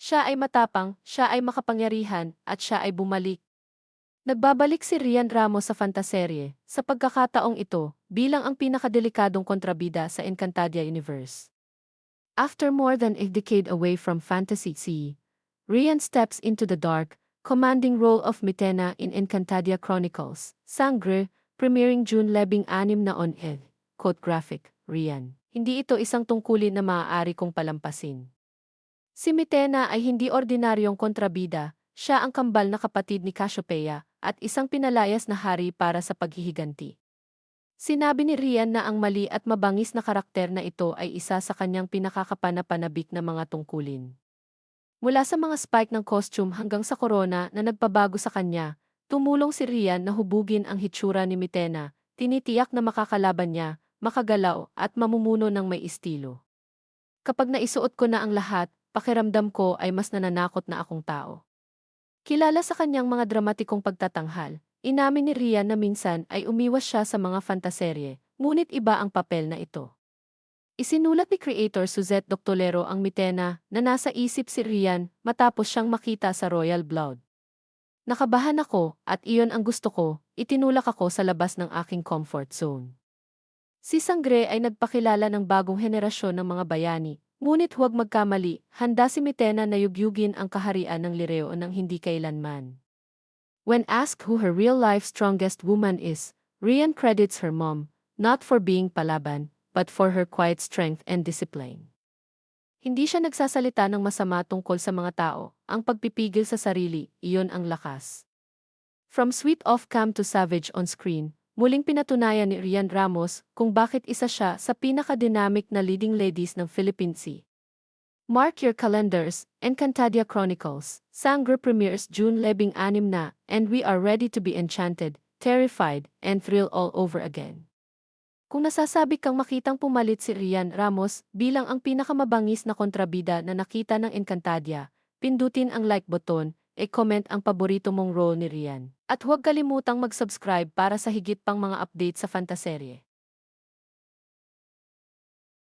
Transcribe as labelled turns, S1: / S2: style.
S1: Siya ay matapang, siya ay makapangyarihan, at siya ay bumalik. Nagbabalik si Rian Ramos sa fantaserye, sa pagkakataong ito, bilang ang pinakadelikadong kontrabida sa Encantadia universe. After more than a decade away from Fantasy Sea, Rian steps into the dark, commanding role of Mitena in Encantadia Chronicles, Sangre, premiering June 16 na on-air. Quote graphic, Rian. Hindi ito isang tungkulin na maaari kong palampasin. Si Mitena ay hindi ordinaryong kontrabida, siya ang kambal na kapatid ni Cassiopeia, at isang pinalayas na hari para sa paghihiganti. Sinabi ni Rian na ang mali at mabangis na karakter na ito ay isa sa kanyang pinakakapanapanabik na mga tungkulin. Mula sa mga spike ng costume hanggang sa corona na nagpabago sa kanya, tumulong si Rian na hubugin ang hitsura ni Mitena, tinitiyak na makakalaban niya, makagalaw at mamumuno ng may estilo. Kapag naisuot ko na ang lahat, pakiramdam ko ay mas nananakot na akong tao. Kilala sa kanyang mga dramatikong pagtatanghal, inamin ni Rian na minsan ay umiwas siya sa mga fantaserye, ngunit iba ang papel na ito. Isinulat ni creator Suzette Doctolero ang Mitena na nasa isip si Rian matapos siyang makita sa Royal Blood. Nakabahan ako at iyon ang gusto ko, itinulak ako sa labas ng aking comfort zone. Si Sangre ay nagpakilala ng bagong henerasyon ng mga bayani, ngunit huwag magkamali, handa si Mitena na yugyugin ang kaharian ng Lireo ng hindi kailanman. When asked who her real-life strongest woman is, Rian credits her mom, not for being palaban, but for her quiet strength and discipline. Hindi siya nagsasalita ng masama tungkol sa mga tao, ang pagpipigil sa sarili, iyon ang lakas. From sweet off-cam to savage on-screen, muling pinatunayan ni Rian Ramos kung bakit isa siya sa pinaka-dynamic na leading ladies ng Philippine Sea. Mark your calendars, Encantadia Chronicles, Sangre premieres June 16 na, and we are ready to be enchanted, terrified, and thrilled all over again. Kung nasasabi kang makitang pumalit si Rian Ramos bilang ang pinakamabangis na kontrabida na nakita ng Encantadia, pindutin ang like button, e-comment ang paborito mong role ni Rian. At huwag kalimutang mag-subscribe para sa higit pang mga update sa fantaserye.